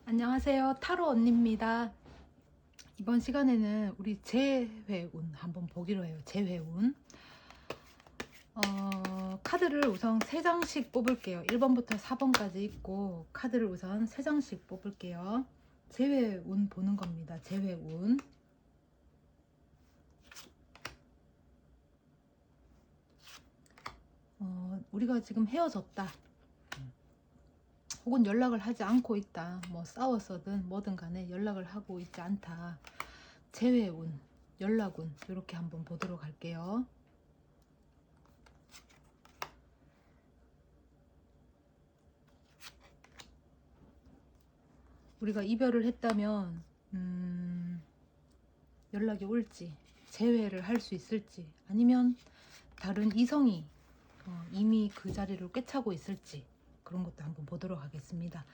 안녕하세요. 타로 언니입니다. 이번 시간에는 우리 재회운 한번 보기로 해요. 재회운. 카드를 우선 3장씩 뽑을게요. 1번부터 4번까지 있고 카드를 우선 3장씩 뽑을게요. 재회운 보는 겁니다. 재회운. 우리가 지금 헤어졌다. 혹은 연락을 하지 않고 있다. 뭐 싸웠어든 뭐든 간에 연락을 하고 있지 않다. 재회운, 연락운 이렇게 한번 보도록 할게요. 우리가 이별을 했다면 연락이 올지, 재회를 할 수 있을지, 아니면 다른 이성이 이미 그 자리를 꿰차고 있을지, 그런 것도 한번 보도록 하겠습니다.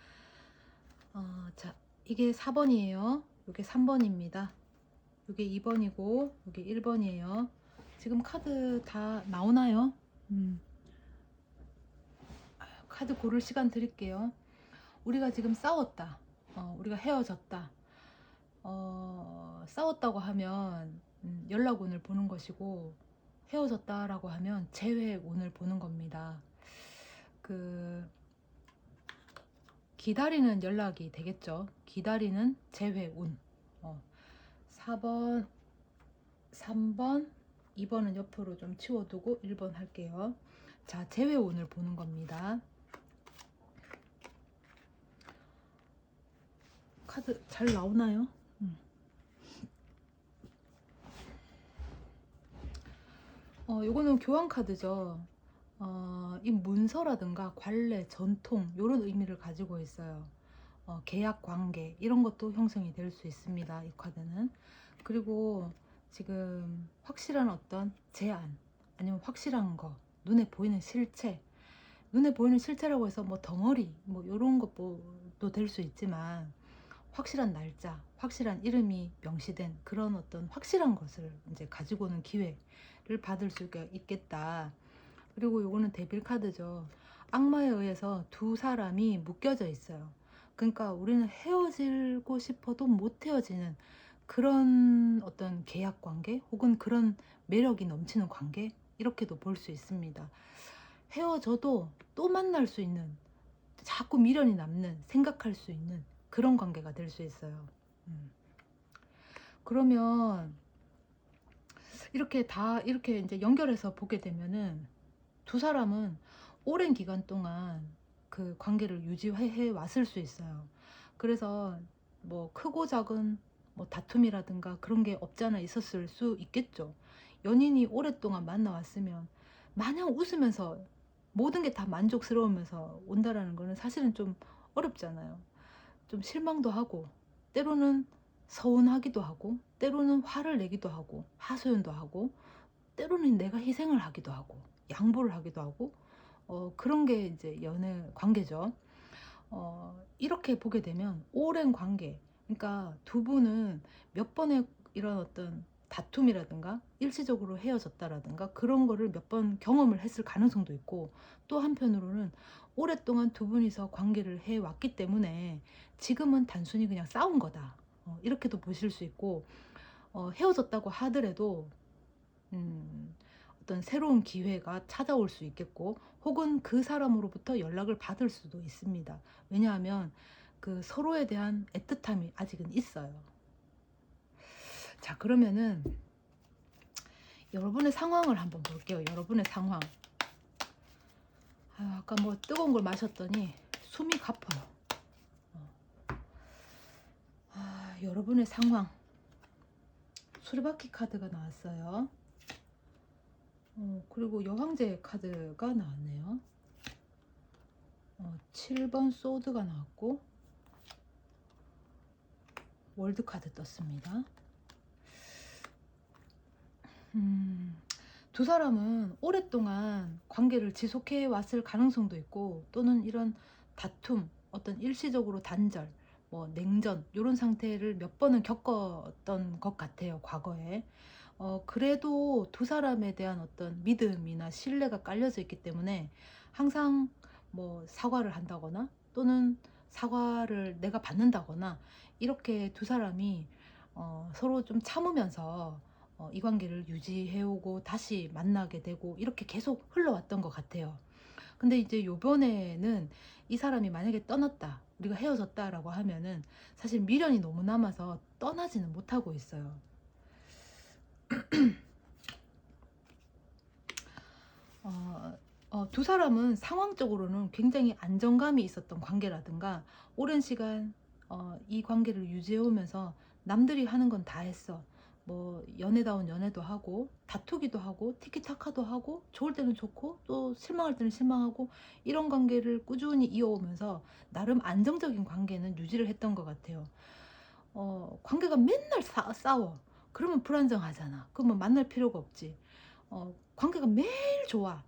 자, 이게 4번이에요. 이게 3번입니다. 이게 2번이고 이게 1번이에요. 지금 카드 다 나오나요? 카드 고를 시간 드릴게요. 우리가 지금 싸웠다. 우리가 헤어졌다. 싸웠다고 하면 연락운을 보는 것이고, 헤어졌다라고 하면 재회운을 보는 겁니다. 기다리는 연락이 되겠죠. 기다리는 재회운. 4번, 3번, 2번은 옆으로 좀 치워두고 1번 할게요. 자, 재회운을 보는 겁니다. 카드 잘 나오나요? 요거는 교환 카드죠. 이 문서라든가 관례, 전통 이런 의미를 가지고 있어요. 계약 관계 이런 것도 형성이 될 수 있습니다. 이 카드는. 그리고 지금 확실한 어떤 제안, 아니면 확실한 거, 눈에 보이는 실체, 눈에 보이는 실체라고 해서 뭐 덩어리 뭐 이런 것도 될 수 있지만, 확실한 날짜, 확실한 이름이 명시된 그런 어떤 확실한 것을 이제 가지고 오는 기회를 받을 수가 있겠다. 그리고 요거는 데빌 카드죠. 악마에 의해서 두 사람이 묶여져 있어요. 그러니까 우리는 헤어지고 싶어도 못 헤어지는 그런 어떤 계약 관계, 혹은 그런 매력이 넘치는 관계, 이렇게도 볼 수 있습니다. 헤어져도 또 만날 수 있는, 자꾸 미련이 남는, 생각할 수 있는 그런 관계가 될 수 있어요. 그러면 이렇게 이제 연결해서 보게 되면은, 두 사람은 오랜 기간 동안 그 관계를 유지해 왔을 수 있어요. 그래서 뭐 크고 작은 뭐 다툼이라든가 그런 게 없잖아 있었을 수 있겠죠. 연인이 오랫동안 만나왔으면 마냥 웃으면서 모든 게 다 만족스러우면서 온다라는 거는 사실은 좀 어렵잖아요. 좀 실망도 하고, 때로는 서운하기도 하고, 때로는 화를 내기도 하고, 하소연도 하고, 때로는 내가 희생을 하기도 하고, 양보를 하기도 하고, 그런 게 이제 연애 관계죠. 이렇게 보게 되면 오랜 관계, 그러니까 두 분은 몇 번의 이런 어떤 다툼이라든가 일시적으로 헤어졌다라든가 그런 거를 몇 번 경험을 했을 가능성도 있고, 또 한편으로는 오랫동안 두 분이서 관계를 해왔기 때문에 지금은 단순히 그냥 싸운 거다, 이렇게도 보실 수 있고, 헤어졌다고 하더라도 어떤 새로운 기회가 찾아올 수 있겠고, 혹은 그 사람으로부터 연락을 받을 수도 있습니다. 왜냐하면 그 서로에 대한 애틋함이 아직은 있어요. 자, 그러면은 여러분의 상황을 한번 볼게요. 여러분의 상황. 아까 뭐 뜨거운 걸 마셨더니 숨이 가빠요. 여러분의 상황. 수레바퀴 카드가 나왔어요. 그리고 여왕제 카드가 나왔네요. 7번 소드가 나왔고, 월드 카드 떴습니다. 두 사람은 오랫동안 관계를 지속해 왔을 가능성도 있고, 또는 이런 다툼, 어떤 일시적으로 단절, 뭐 냉전 이런 상태를 몇 번은 겪었던 것 같아요, 과거에. 그래도 두 사람에 대한 어떤 믿음이나 신뢰가 깔려져 있기 때문에 항상 뭐 사과를 한다거나, 또는 사과를 내가 받는다거나 이렇게 두 사람이 서로 좀 참으면서 이 관계를 유지해오고 다시 만나게 되고 이렇게 계속 흘러왔던 것 같아요. 근데 이제 요번에는 이 사람이 만약에 떠났다, 우리가 헤어졌다라고 하면은 사실 미련이 너무 남아서 떠나지는 못하고 있어요. 두 사람은 상황적으로는 굉장히 안정감이 있었던 관계라든가 오랜 시간 이 관계를 유지해 오면서 남들이 하는 건 다 했어. 뭐 연애다운 연애도 하고 다투기도 하고 티키타카도 하고 좋을 때는 좋고 또 실망할 때는 실망하고 이런 관계를 꾸준히 이어오면서 나름 안정적인 관계는 유지를 했던 것 같아요. 관계가 맨날 싸워. 그러면 불안정하잖아. 그러면 만날 필요가 없지. 관계가 매일 좋아.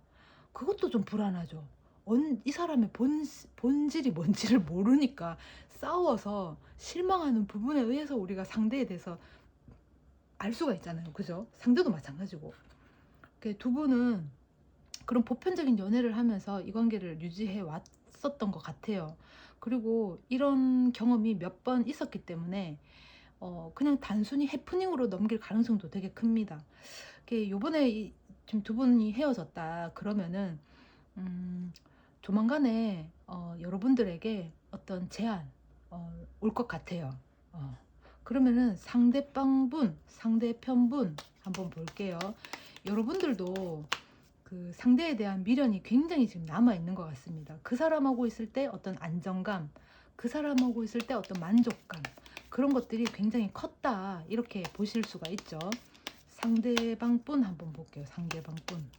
그것도 좀 불안하죠. 이 사람의 본질이 뭔지를 모르니까 싸워서 실망하는 부분에 의해서 우리가 상대에 대해서 알 수가 있잖아요. 그죠? 상대도 마찬가지고. 두 분은 그런 보편적인 연애를 하면서 이 관계를 유지해 왔었던 것 같아요. 그리고 이런 경험이 몇 번 있었기 때문에 그냥 단순히 해프닝으로 넘길 가능성도 되게 큽니다. 요번에 지금 두 분이 헤어졌다 그러면은 조만간에 여러분들에게 어떤 제안 올 것 같아요. 그러면은 상대편분 한번 볼게요. 여러분들도 그 상대에 대한 미련이 굉장히 지금 남아 있는 것 같습니다. 그 사람하고 있을 때 어떤 안정감, 그 사람하고 있을 때 어떤 만족감, 그런 것들이 굉장히 컸다, 이렇게 보실 수가 있죠. 상대방 분 한번 볼게요. 상대방 분.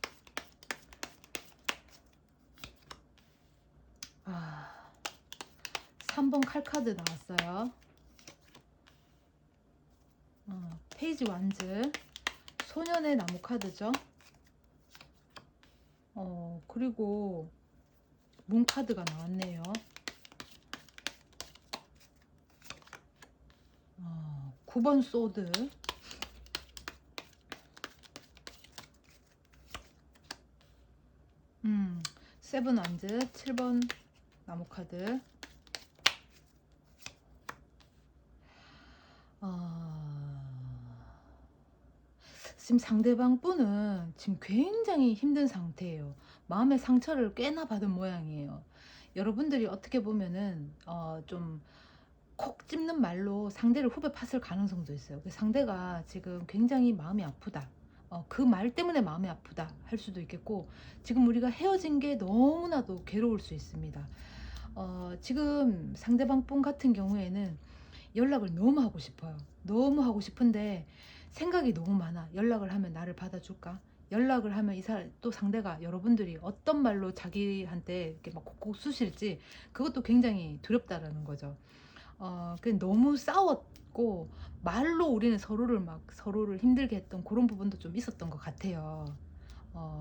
3번 칼카드 나왔어요. 페이지 완즈, 소년의 나무 카드죠. 그리고 문 카드가 나왔네요. 9번 소드, 세븐 완즈, 7번 나무 카드. 지금 상대방 분은 지금 굉장히 힘든 상태예요. 마음의 상처를 꽤나 받은 모양이에요. 여러분들이 어떻게 보면은 좀 콕 집는 말로 상대를 후벼 팠을 가능성도 있어요. 상대가 지금 굉장히 마음이 아프다, 그 말 때문에 마음이 아프다 할 수도 있겠고, 지금 우리가 헤어진 게 너무나도 괴로울 수 있습니다. 지금 상대방 분 같은 경우에는 연락을 너무 하고 싶어요. 너무 하고 싶은데 생각이 너무 많아. 연락을 하면 나를 받아줄까? 연락을 하면 또 상대가, 여러분들이 어떤 말로 자기한테 이렇게 막 콕콕 쑤실지, 그것도 굉장히 두렵다라는 거죠. 너무 싸웠고 말로 우리는 서로를 힘들게 했던 그런 부분도 좀 있었던 것 같아요.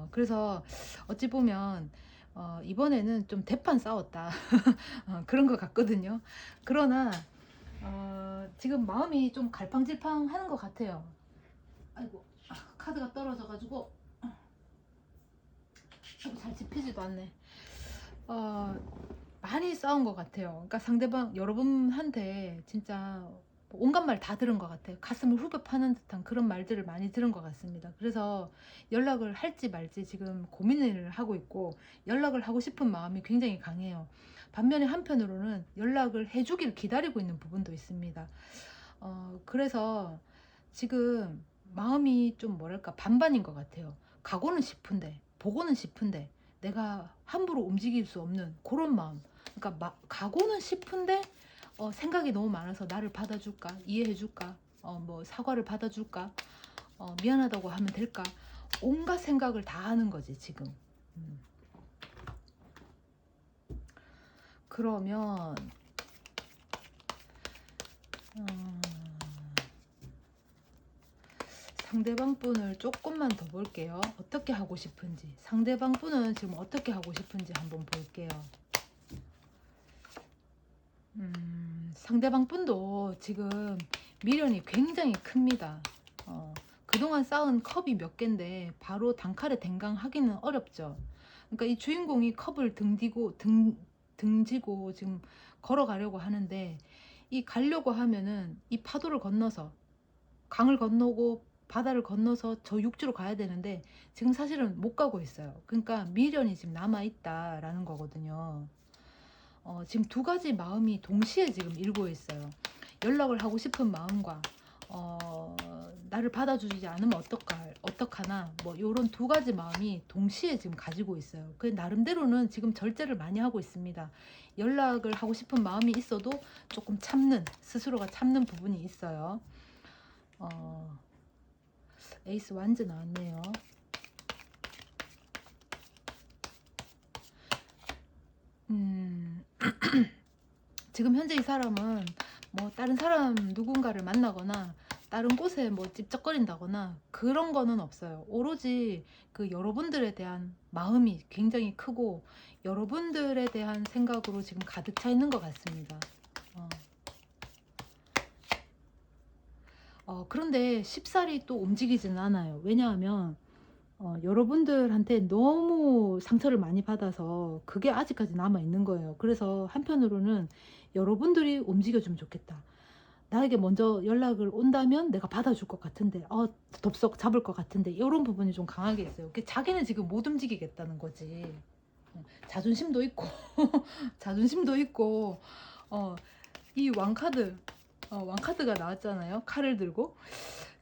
그래서 어찌 보면 이번에는 좀 대판 싸웠다 그런 것 같거든요. 그러나 지금 마음이 좀 갈팡질팡 하는 것 같아요. 아이고, 카드가 떨어져가지고 잘 집히지도 않네. 많이 싸운 것 같아요. 그러니까 상대방, 여러분한테 진짜 온갖 말 다 들은 것 같아요. 가슴을 후벼 파는 듯한 그런 말들을 많이 들은 것 같습니다. 그래서 연락을 할지 말지 지금 고민을 하고 있고, 연락을 하고 싶은 마음이 굉장히 강해요. 반면에 한편으로는 연락을 해주길 기다리고 있는 부분도 있습니다. 그래서 지금 마음이 좀 뭐랄까 반반인 것 같아요. 가고는 싶은데, 보고는 싶은데 내가 함부로 움직일 수 없는 그런 마음. 그러니까 가고는 싶은데 생각이 너무 많아서 나를 받아줄까, 이해해줄까, 뭐 사과를 받아줄까, 미안하다고 하면 될까, 온갖 생각을 다 하는 거지 지금. 그러면 상대방 분을 조금만 더 볼게요. 어떻게 하고 싶은지, 상대방 분은 지금 어떻게 하고 싶은지 한번 볼게요. 상대방 분도 지금 미련이 굉장히 큽니다. 그동안 쌓은 컵이 몇 개인데 바로 단칼에 댕강하기는 어렵죠. 그러니까 이 주인공이 컵을 등지고 지금 걸어가려고 하는데, 이 가려고 하면은 이 파도를 건너서 강을 건너고 바다를 건너서 저 육지로 가야 되는데 지금 사실은 못 가고 있어요. 그러니까 미련이 지금 남아 있다라는 거거든요. 지금 두 가지 마음이 동시에 지금 일고 있어요. 연락을 하고 싶은 마음과 나를 받아주지 않으면 어떡하나, 뭐 요런 두 가지 마음이 동시에 지금 가지고 있어요. 그 나름대로는 지금 절제를 많이 하고 있습니다. 연락을 하고 싶은 마음이 있어도 조금 스스로가 참는 부분이 있어요. 에이스 완즈 나왔네요. 지금 현재 이 사람은 뭐 다른 사람 누군가를 만나거나 다른 곳에 뭐 찝쩍거린다거나 그런 거는 없어요. 오로지 그 여러분들에 대한 마음이 굉장히 크고 여러분들에 대한 생각으로 지금 가득 차 있는 것 같습니다. 그런데 쉽사리 또 움직이지는 않아요. 왜냐하면 여러분들한테 너무 상처를 많이 받아서 그게 아직까지 남아 있는 거예요. 그래서 한편으로는 여러분들이 움직여주면 좋겠다. 나에게 먼저 연락을 온다면 내가 받아줄 것 같은데, 덥석 잡을 것 같은데, 이런 부분이 좀 강하게 있어요. 자기는 지금 못 움직이겠다는 거지. 자존심도 있고, 자존심도 있고, 이 왕카드가 나왔잖아요. 칼을 들고.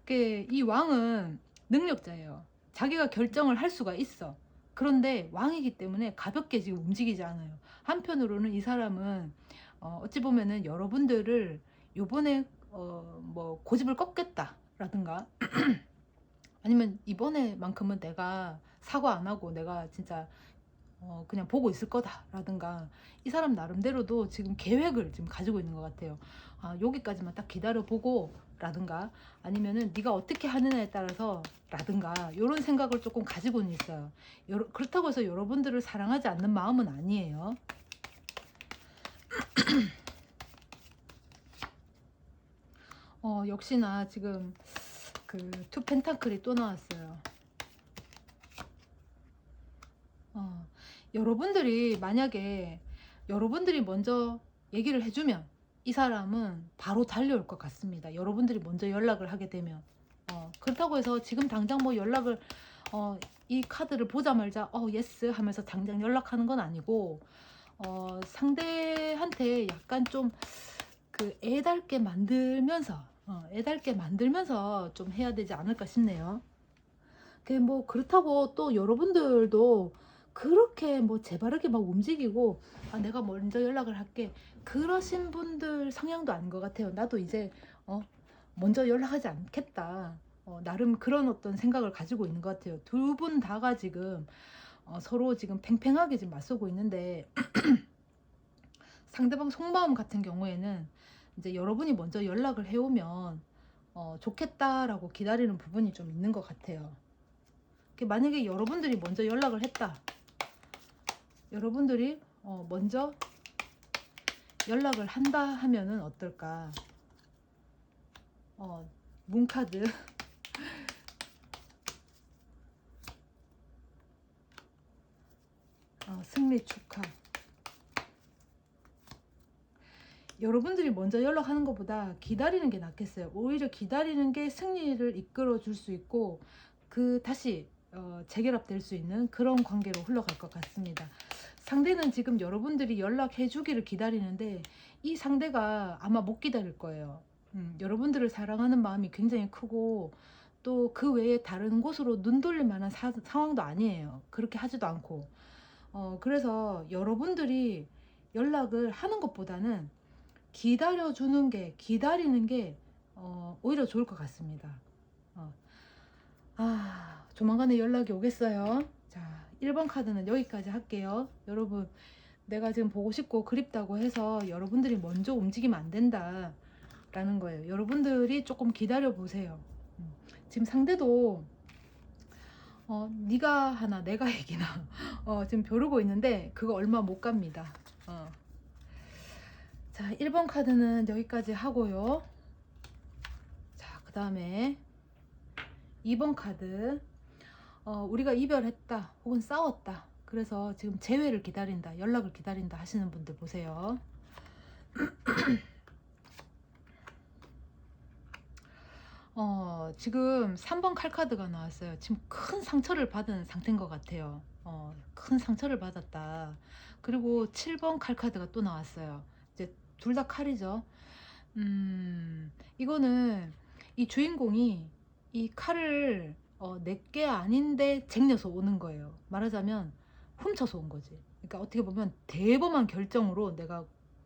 이 왕은 능력자예요. 자기가 결정을 할 수가 있어. 그런데 왕이기 때문에 가볍게 지금 움직이지 않아요. 한편으로는 이 사람은 어찌 보면은 여러분들을 요번에 뭐 고집을 꺾겠다 라든가 아니면 이번에만큼은 내가 사과 안 하고 내가 진짜 그냥 보고 있을 거다 라든가, 이 사람 나름대로도 지금 계획을 지금 가지고 있는 것 같아요. 여기까지만 딱 기다려보고 라든가 아니면은 네가 어떻게 하느냐에 따라서 라든가 이런 생각을 조금 가지고는 있어요. 그렇다고 해서 여러분들을 사랑하지 않는 마음은 아니에요. 역시나 지금 그 투 펜타클이 또 나왔어요. 여러분들이 만약에 여러분들이 먼저 얘기를 해주면 이 사람은 바로 달려올 것 같습니다. 여러분들이 먼저 연락을 하게 되면. 그렇다고 해서 지금 당장 뭐 연락을 이 카드를 보자마자 예스 하면서 당장 연락하는 건 아니고, 상대한테 약간 좀 그 애달게 만들면서 좀 해야 되지 않을까 싶네요. 뭐 그렇다고 또 여러분들도 그렇게 뭐 재바르게 막 움직이고 내가 먼저 연락을 할게 그러신 분들 성향도 아닌 것 같아요. 나도 이제 먼저 연락하지 않겠다, 나름 그런 어떤 생각을 가지고 있는 것 같아요. 두 분 다가 지금 서로 지금 팽팽하게 지금 맞서고 있는데 상대방 속마음 같은 경우에는 이제 여러분이 먼저 연락을 해오면 좋겠다라고 기다리는 부분이 좀 있는 것 같아요. 만약에 여러분들이 먼저 연락을 했다, 여러분들이 먼저 연락을 한다 하면은 어떨까? 문카드 승리 축하. 여러분들이 먼저 연락하는 것보다 기다리는 게 낫겠어요. 오히려 기다리는 게 승리를 이끌어 줄 수 있고 다시 재결합될 수 있는 그런 관계로 흘러갈 것 같습니다. 상대는 지금 여러분들이 연락해 주기를 기다리는데 이 상대가 아마 못 기다릴 거예요. 여러분들을 사랑하는 마음이 굉장히 크고 또 그 외에 다른 곳으로 눈 돌릴 만한 상황도 아니에요. 그렇게 하지도 않고. 그래서 여러분들이 연락을 하는 것보다는 기다리는 게 오히려 좋을 것 같습니다. 조만간에 연락이 오겠어요. 자, 1번 카드는 여기까지 할게요. 여러분, 내가 지금 보고 싶고 그립다고 해서 여러분들이 먼저 움직이면 안 된다 라는 거예요. 여러분들이 조금 기다려 보세요. 지금 상대도 네가 하나 내가 얘기나 지금 벼르고 있는데 그거 얼마 못 갑니다. 자, 1번 카드는 여기까지 하고요. 자, 그 다음에 2번 카드. 우리가 이별했다 혹은 싸웠다. 그래서 지금 재회를 기다린다, 연락을 기다린다 하시는 분들 보세요. 지금 3번 칼카드가 나왔어요. 지금 큰 상처를 받은 상태인 것 같아요. 큰 상처를 받았다. 그리고 7번 칼카드가 또 나왔어요. 이제 둘 다 칼이죠. 이거는 이 주인공이 이 칼을 내게 아닌데 쟁여서 오는 거예요. 말하자면 훔쳐서 온 거지. 그러니까 어떻게 보면 대범한 결정으로 내가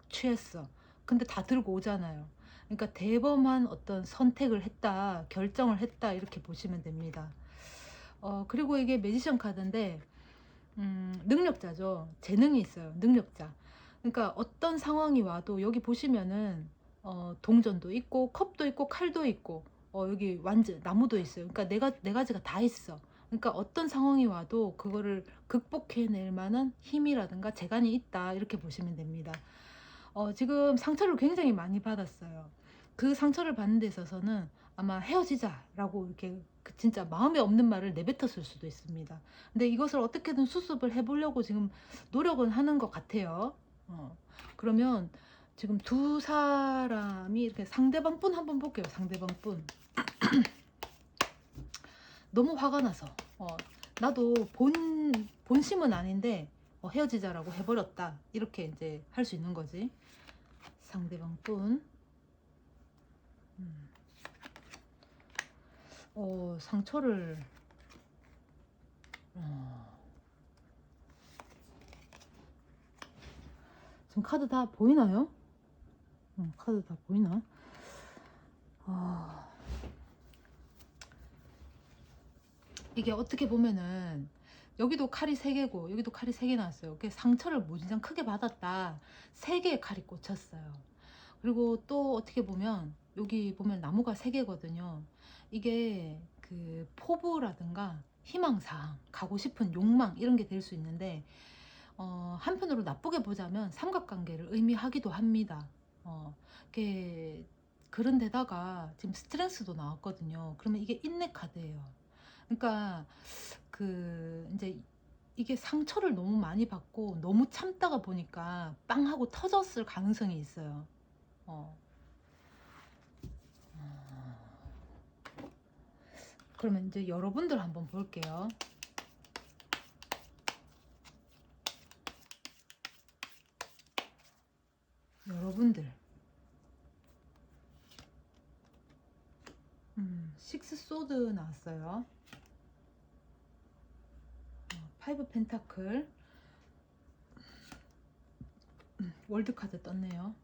취했어. 근데 다 들고 오잖아요. 그러니까 대범한 어떤 선택을 했다, 결정을 했다, 이렇게 보시면 됩니다. 그리고 이게 매지션 카드인데, 능력자죠. 재능이 있어요. 능력자. 그러니까 어떤 상황이 와도 여기 보시면은 동전도 있고 컵도 있고 칼도 있고 여기 완전 나무도 있어요. 그러니까 네 가지가 다 있어. 그러니까 어떤 상황이 와도 그거를 극복해낼 만한 힘이라든가 재간이 있다, 이렇게 보시면 됩니다. 지금 상처를 굉장히 많이 받았어요. 그 상처를 받는 데 있어서는 아마 헤어지자라고 이렇게 진짜 마음에 없는 말을 내뱉었을 수도 있습니다. 근데 이것을 어떻게든 수습을 해보려고 지금 노력은 하는 것 같아요. 그러면 지금 두 사람이 이렇게 상대방 분 한번 볼게요. 상대방 분. 너무 화가 나서 나도 본심은 아닌데 헤어지자라고 해버렸다, 이렇게 이제 할 수 있는 거지. 상대방 분. 상처를 지금 카드 다 보이나요? 카드 다 보이나? 이게 어떻게 보면은 여기도 칼이 3개고 여기도 칼이 3개 나왔어요. 상처를 무진장 크게 받았다. 3개의 칼이 꽂혔어요. 그리고 또 어떻게 보면 여기 보면 나무가 3개거든요. 이게 그 포부라든가 희망사항, 가고 싶은 욕망, 이런 게 될 수 있는데 한편으로 나쁘게 보자면 삼각관계를 의미하기도 합니다. 그런 데다가 지금 스트렝스도 나왔거든요. 그러면 이게 인내 카드예요. 그러니까 이제 이게 상처를 너무 많이 받고 너무 참다가 보니까 빵 하고 터졌을 가능성이 있어요. 그러면 이제 여러분들 한번 볼게요. 여러분들 식스 소드 나왔어요. 5 펜타클. 월드 카드 떴네요.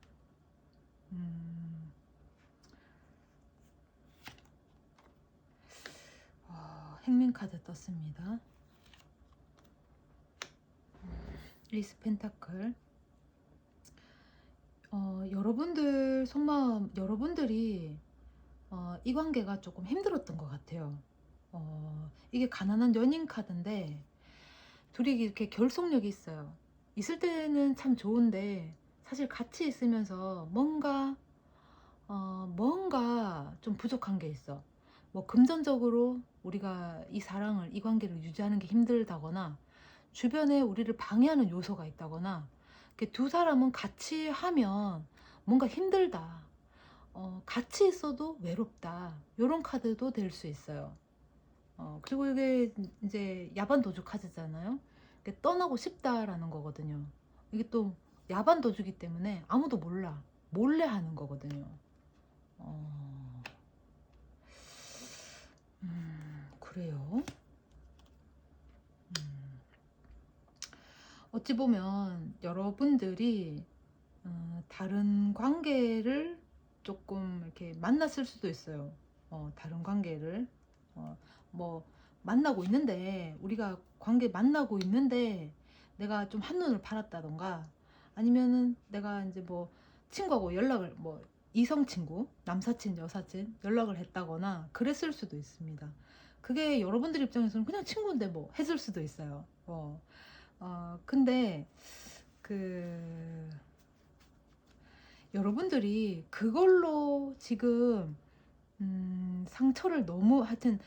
행맨 카드 떴습니다. 에이스 펜타클. 여러분들 속마음, 여러분들이 이 관계가 조금 힘들었던 것 같아요. 이게 가난한 연인 카드인데 둘이 이렇게 결속력이 있어요. 있을 때는 참 좋은데 사실 같이 있으면서 뭔가 좀 부족한 게 있어. 뭐 금전적으로 우리가 이 사랑을, 이 관계를 유지하는 게 힘들다거나 주변에 우리를 방해하는 요소가 있다거나, 두 사람은 같이 하면 뭔가 힘들다, 같이 있어도 외롭다, 이런 카드도 될 수 있어요. 그리고 이게 이제 야반 도주 카드잖아요. 떠나고 싶다라는 거거든요. 이게 또 야반 도주기 때문에 아무도 몰라, 몰래 하는 거거든요. 그래요. 어찌 보면 여러분들이 다른 관계를 조금 이렇게 만났을 수도 있어요. 다른 관계를 뭐 만나고 있는데, 우리가 관계 만나고 있는데 내가 좀 한눈을 팔았다던가, 아니면은 내가 이제 뭐 친구하고 연락을, 뭐 이성 친구, 남사친, 여사친 연락을 했다거나 그랬을 수도 있습니다. 그게 여러분들 입장에서는 그냥 친구인데 뭐 했을 수도 있어요. 근데 여러분들이 그걸로 지금 상처를 너무, 하여튼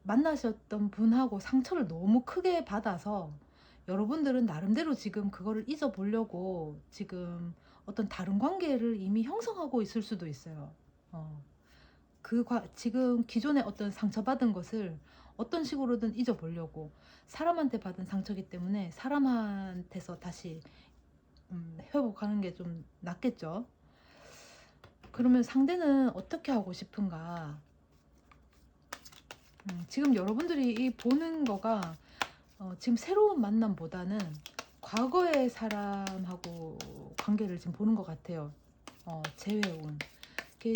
만나셨던 분하고 상처를 너무 크게 받아서 여러분들은 나름대로 지금 그거를 잊어보려고 지금 어떤 다른 관계를 이미 형성하고 있을 수도 있어요. 어, 지금 기존에 어떤 상처받은 것을 어떤 식으로든 잊어보려고, 사람한테 받은 상처기 때문에 사람한테서 다시 회복하는 게 좀 낫겠죠. 그러면 상대는 어떻게 하고 싶은가? 지금 여러분들이 이 보는 거가 지금 새로운 만남보다는 과거의 사람하고 관계를 지금 보는 것 같아요. 재회운.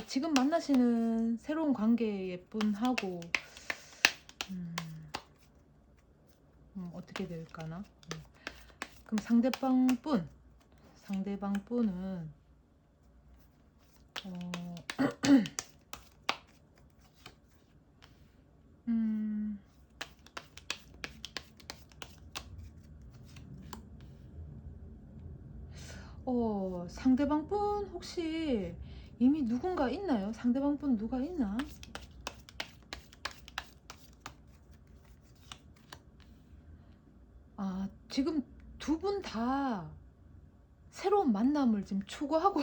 지금 만나시는 새로운 관계의 분하고 어떻게 될까나? 그럼 상대방 분은 상대방 분 혹시 이미 누군가 있나요? 상대방 분 누가 있나? 지금 두 분 다 새로운 만남을 지금 추구하고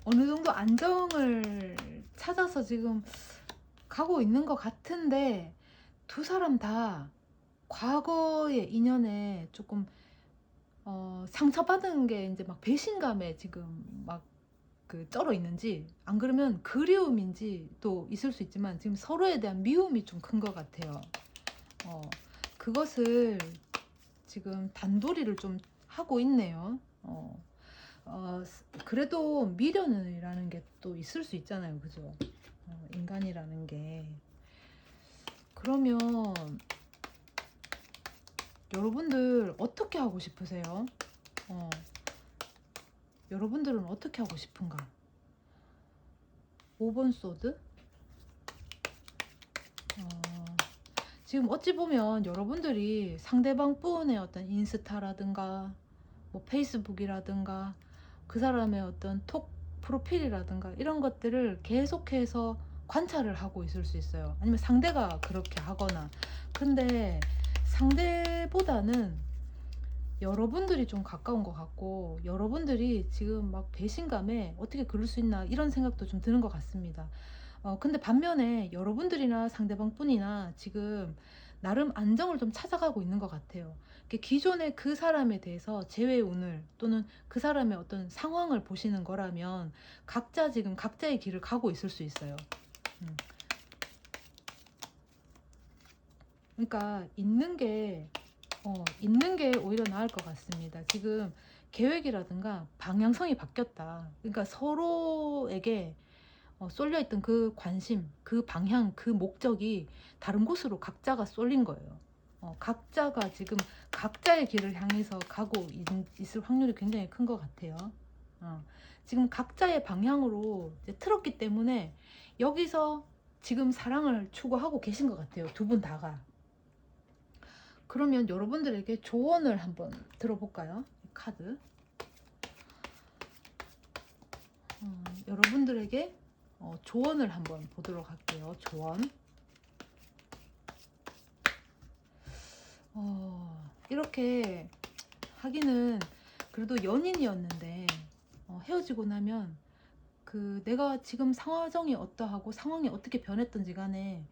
어느 정도 안정을 찾아서 지금 가고 있는 것 같은데, 두 사람 다 과거의 인연에 조금 상처받은 게 이제 막 배신감에 지금 막 쩔어 있는지, 안 그러면 그리움인지 또 있을 수 있지만 지금 서로에 대한 미움이 좀 큰 것 같아요. 그것을 지금 단도리를 좀 하고 있네요. 그래도 미련이라는 게 또 있을 수 있잖아요. 그죠? 인간이라는 게. 그러면 여러분들 어떻게 하고 싶으세요? 여러분들은 어떻게 하고 싶은가? 5번 소드? 지금 어찌 보면 여러분들이 상대방 분의 어떤 인스타라든가 뭐 페이스북이라든가 그 사람의 어떤 톡 프로필이라든가 이런 것들을 계속해서 관찰을 하고 있을 수 있어요. 아니면 상대가 그렇게 하거나. 근데 상대보다는 여러분들이 좀 가까운 것 같고, 여러분들이 지금 막 배신감에 어떻게 그럴 수 있나 이런 생각도 좀 드는 것 같습니다. 근데 반면에 여러분들이나 상대방 뿐이나 지금 나름 안정을 좀 찾아가고 있는 것 같아요. 기존에 그 사람에 대해서 재회운을 또는 그 사람의 어떤 상황을 보시는 거라면 각자 지금 각자의 길을 가고 있을 수 있어요. 그러니까 있는 게 오히려 나을 것 같습니다. 지금 계획이라든가 방향성이 바뀌었다. 그러니까 서로에게 쏠려있던 그 관심, 그 방향, 그 목적이 다른 곳으로 각자가 쏠린 거예요. 각자가 지금 각자의 길을 향해서 가고 있을 확률이 굉장히 큰 것 같아요. 지금 각자의 방향으로 이제 틀었기 때문에 여기서 지금 사랑을 추구하고 계신 것 같아요. 두 분 다가. 그러면 여러분들에게 조언을 한번 들어볼까요? 이 카드. 여러분들에게 조언을 한번 보도록 할게요. 조언. 이렇게 하기는 그래도 연인이었는데 헤어지고 나면 내가 지금 상황이 어떠하고 상황이 어떻게 변했던지 간에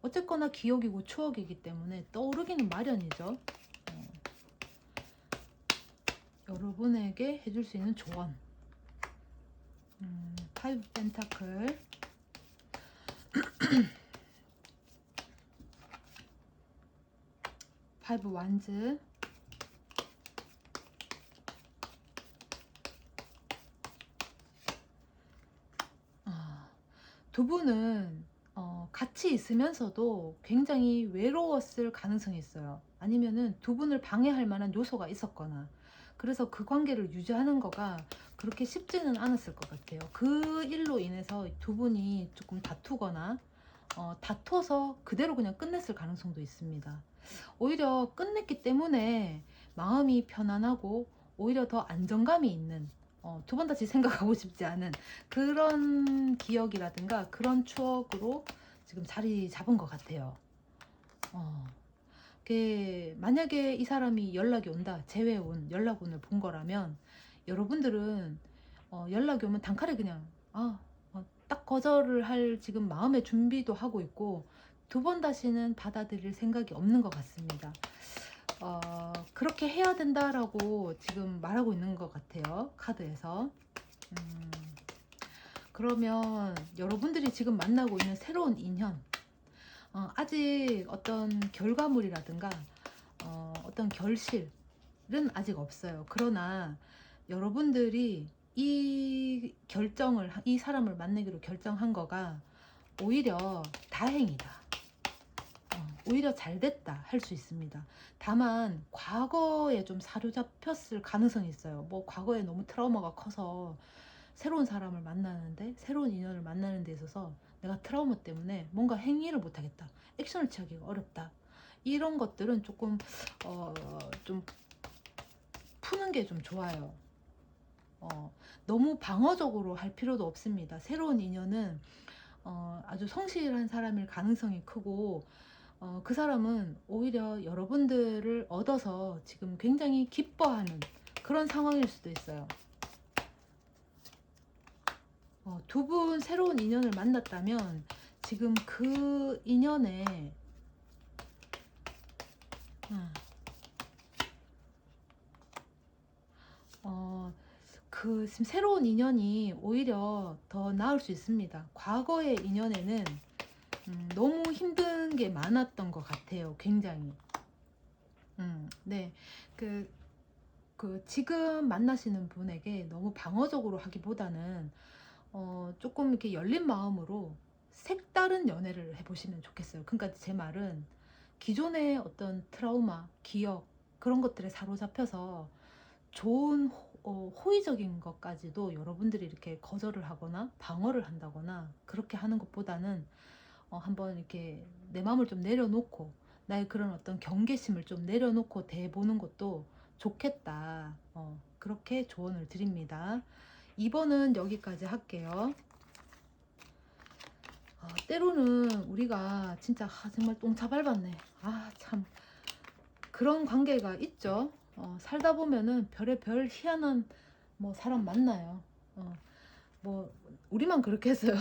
어쨌거나 기억이고 추억이기 때문에 떠오르기는 마련이죠. 여러분에게 해줄 수 있는 조언. 5 펜타클. 5 완즈. 두 분은 같이 있으면서도 굉장히 외로웠을 가능성이 있어요. 아니면은 두 분을 방해할 만한 요소가 있었거나, 그래서 그 관계를 유지하는 거가 그렇게 쉽지는 않았을 것 같아요. 그 일로 인해서 두 분이 조금 다투거나 다퉈서 그대로 그냥 끝냈을 가능성도 있습니다. 오히려 끝냈기 때문에 마음이 편안하고 오히려 더 안정감이 있는, 두 번 다시 생각하고 싶지 않은 그런 기억이라든가 그런 추억으로 지금 자리 잡은 것 같아요. 만약에 이 사람이 연락이 온다, 재회온, 연락온을 본 거라면 여러분들은 연락이 오면 단칼에 그냥 딱 거절을 할 지금 마음의 준비도 하고 있고 두 번 다시는 받아들일 생각이 없는 것 같습니다. 그렇게 해야 된다라고 지금 말하고 있는 것 같아요, 카드에서. 그러면 여러분들이 지금 만나고 있는 새로운 인연, 아직 어떤 결과물이라든가 어떤 결실은 아직 없어요. 그러나 여러분들이 이 사람을 만나기로 결정한 거가 오히려 다행이다, 오히려 잘 됐다 할 수 있습니다. 다만 과거에 좀 사로잡혔을 가능성이 있어요. 뭐 과거에 너무 트라우마가 커서 새로운 사람을 만나는데, 새로운 인연을 만나는 데 있어서 내가 트라우마 때문에 뭔가 행위를 못하겠다, 액션을 취하기가 어렵다, 이런 것들은 조금 좀 푸는 게 좀 좋아요. 너무 방어적으로 할 필요도 없습니다. 새로운 인연은 아주 성실한 사람일 가능성이 크고, 그 사람은 오히려 여러분들을 얻어서 지금 굉장히 기뻐하는 그런 상황일 수도 있어요. 두 분 새로운 인연을 만났다면 지금 그 인연에 지금 새로운 인연이 오히려 더 나을 수 있습니다. 과거의 인연에는 너무 힘든 게 많았던 것 같아요. 굉장히. 네. 지금 만나시는 분에게 너무 방어적으로 하기보다는 조금 이렇게 열린 마음으로 색다른 연애를 해보시면 좋겠어요. 그러니까 제 말은 기존의 어떤 트라우마, 기억, 그런 것들에 사로잡혀서 좋은 호의적인 것까지도 여러분들이 이렇게 거절을 하거나 방어를 한다거나 그렇게 하는 것보다는 한번 이렇게 내 마음을 좀 내려놓고 나의 그런 어떤 경계심을 좀 내려놓고 대보는 것도 좋겠다. 그렇게 조언을 드립니다. 2번은 여기까지 할게요. 때로는 우리가 진짜 정말 똥차 밟았네, 참, 그런 관계가 있죠. 살다 보면은 별의별 희한한 사람 만나요. 뭐 우리만 그렇게 했어요.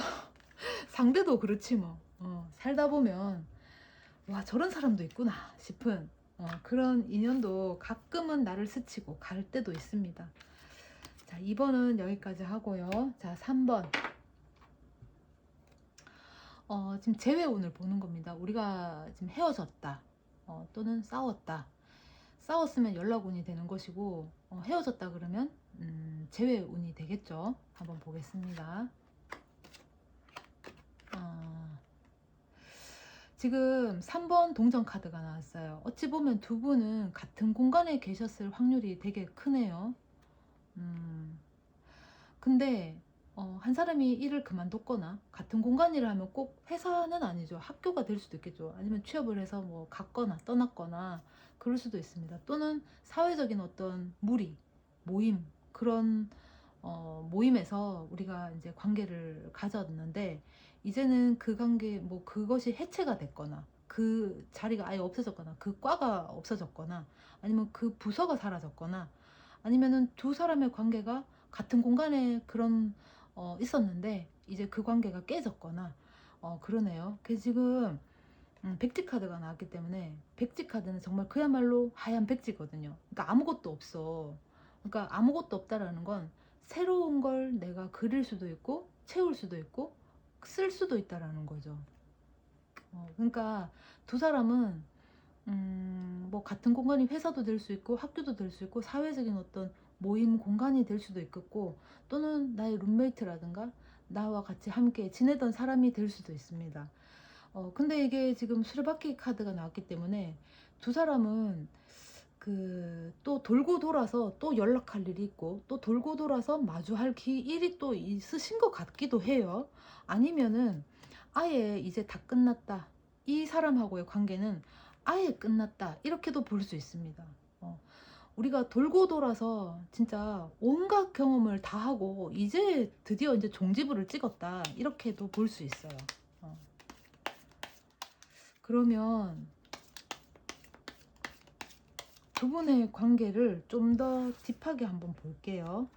상대도 그렇지 뭐. 살다 보면 와, 저런 사람도 있구나 싶은 그런 인연도 가끔은 나를 스치고 갈 때도 있습니다. 자, 2번은 여기까지 하고요. 자, 3번. 지금 재회운을 보는 겁니다. 우리가 지금 헤어졌다, 또는 싸웠다. 싸웠으면 연락운이 되는 것이고, 헤어졌다 그러면 재회운이 되겠죠. 한번 보겠습니다. 지금 3번 동전 카드가 나왔어요. 어찌 보면 두 분은 같은 공간에 계셨을 확률이 되게 크네요. 근데 한 사람이 일을 그만뒀거나, 같은 공간 일을 하면 꼭 회사는 아니죠. 학교가 될 수도 있겠죠. 아니면 취업을 해서 뭐 갔거나 떠났거나 그럴 수도 있습니다. 또는 사회적인 어떤 무리, 모임, 그런 모임에서 우리가 이제 관계를 가졌는데, 이제는 그 관계, 그것이 해체가 됐거나 그 자리가 아예 없어졌거나 그 과가 없어졌거나 아니면 그 부서가 사라졌거나, 아니면은 두 사람의 관계가 같은 공간에 있었는데 이제 그 관계가 깨졌거나 그러네요. 그 지금 백지 카드가 나왔기 때문에, 백지 카드는 정말 그야말로 하얀 백지거든요. 그러니까 아무것도 없어. 그러니까 아무것도 없다라는 건 새로운 걸 내가 그릴 수도 있고 채울 수도 있고 쓸 수도 있다라는 거죠. 그러니까 두 사람은 같은 공간이 회사도 될 수 있고 학교도 될 수 있고 사회적인 어떤 모임 공간이 될 수도 있겠고, 또는 나의 룸메이트라든가 나와 같이 함께 지내던 사람이 될 수도 있습니다. 근데 이게 지금 수레바퀴 카드가 나왔기 때문에 두 사람은 또 돌고 돌아서 또 연락할 일이 있고, 또 돌고 돌아서 마주할 일이 또 있으신 것 같기도 해요. 아니면은 아예 이제 다 끝났다, 이 사람하고의 관계는 아예 끝났다, 이렇게도 볼 수 있습니다. 우리가 돌고 돌아서 진짜 온갖 경험을 다 하고 이제 드디어 이제 종지부를 찍었다, 이렇게도 볼 수 있어요. 그러면 두 분의 관계를 좀 더 딥하게 한번 볼게요.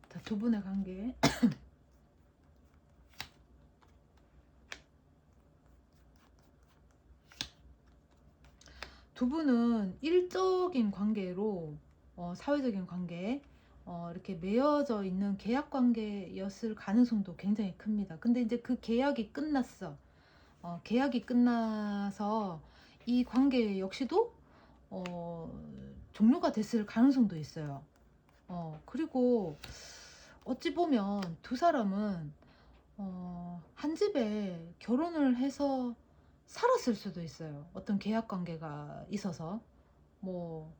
자, 두 분의 관계. 두 분은 일적인 관계로 사회적인 관계 이렇게 맺어져 있는 계약 관계였을 가능성도 굉장히 큽니다. 근데 이제 그 계약이 끝났어. 계약이 끝나서 이 관계 역시도 종료가 됐을 가능성도 있어요. 그리고 어찌 보면 두 사람은 한 집에 결혼을 해서 살았을 수도 있어요. 어떤 계약 관계가 있어서 뭐,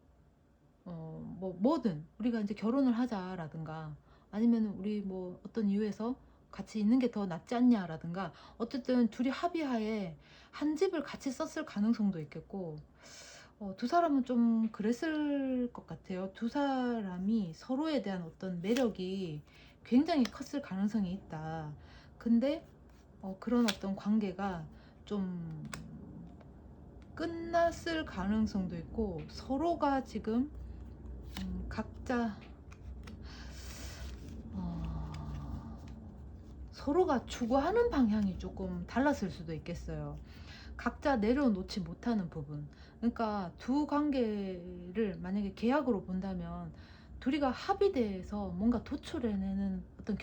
뭐든 우리가 이제 결혼을 하자라든가 아니면 우리 뭐 어떤 이유에서 같이 있는 게 더 낫지 않냐라든가 어쨌든 둘이 합의하에 한 집을 같이 썼을 가능성도 있겠고 두 사람은 좀 그랬을 것 같아요. 두 사람이 서로에 대한 어떤 매력이 굉장히 컸을 가능성이 있다. 근데 그런 어떤 관계가 좀 끝났을 가능성도 있고 서로가 지금 각자 서로가 추구하는 방향이 조금 달랐을 수도 있겠어요. 각자 내려놓지 못하는 부분. 그러니까 두 관계를 만약에 계약으로 본다면 둘이가 합의돼서 뭔가 도출해내는 어떤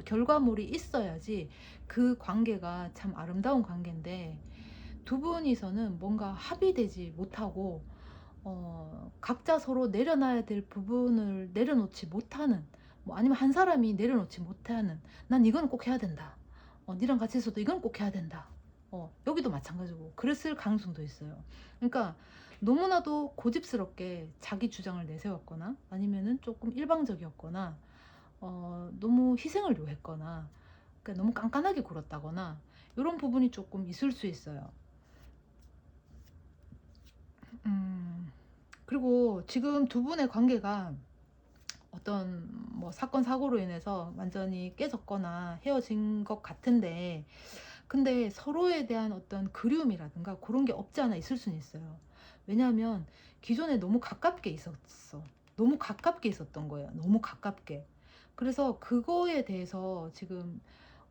결과물이 있어야지 그 관계가 참 아름다운 관계인데 두 분이서는 뭔가 합의되지 못하고 각자 서로 내려놔야 될 부분을 내려놓지 못하는 뭐 아니면 한 사람이 내려놓지 못하는 난 이건 꼭 해야 된다. 니랑 같이 있어도 이건 꼭 해야 된다. 여기도 마찬가지고 그랬을 가능성도 있어요. 그러니까 너무나도 고집스럽게 자기 주장을 내세웠거나 아니면은 조금 일방적이었거나 너무 희생을 요했거나 그러니까 너무 깐깐하게 굴었다거나 이런 부분이 조금 있을 수 있어요. 그리고 지금 두 분의 관계가 어떤 뭐 사건 사고로 인해서 완전히 깨졌거나 헤어진 것 같은데 근데 서로에 대한 어떤 그리움이라든가 그런 게 없지 않아 있을 수는 있어요. 왜냐하면 기존에 너무 가깝게 있었어. 너무 가깝게 있었던 거예요. 너무 가깝게. 그래서 그거에 대해서 지금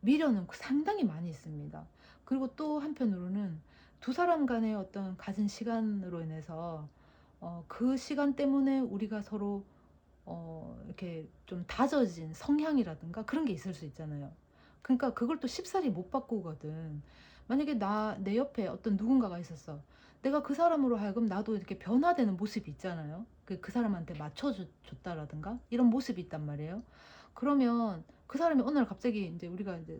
미련은 상당히 많이 있습니다. 그리고 또 한편으로는 두 사람 간의 어떤 가진 시간으로 인해서 그 시간 때문에 우리가 서로 이렇게 좀 다져진 성향이라든가 그런 게 있을 수 있잖아요. 그러니까 그걸 또 쉽사리 못 바꾸거든. 만약에 내 옆에 어떤 누군가가 있었어. 내가 그 사람으로 하여금 나도 이렇게 변화되는 모습이 있잖아요. 그 사람한테 맞춰줬다라든가 이런 모습이 있단 말이에요. 그러면 그 사람이 어느 날 갑자기 이제 우리가 이제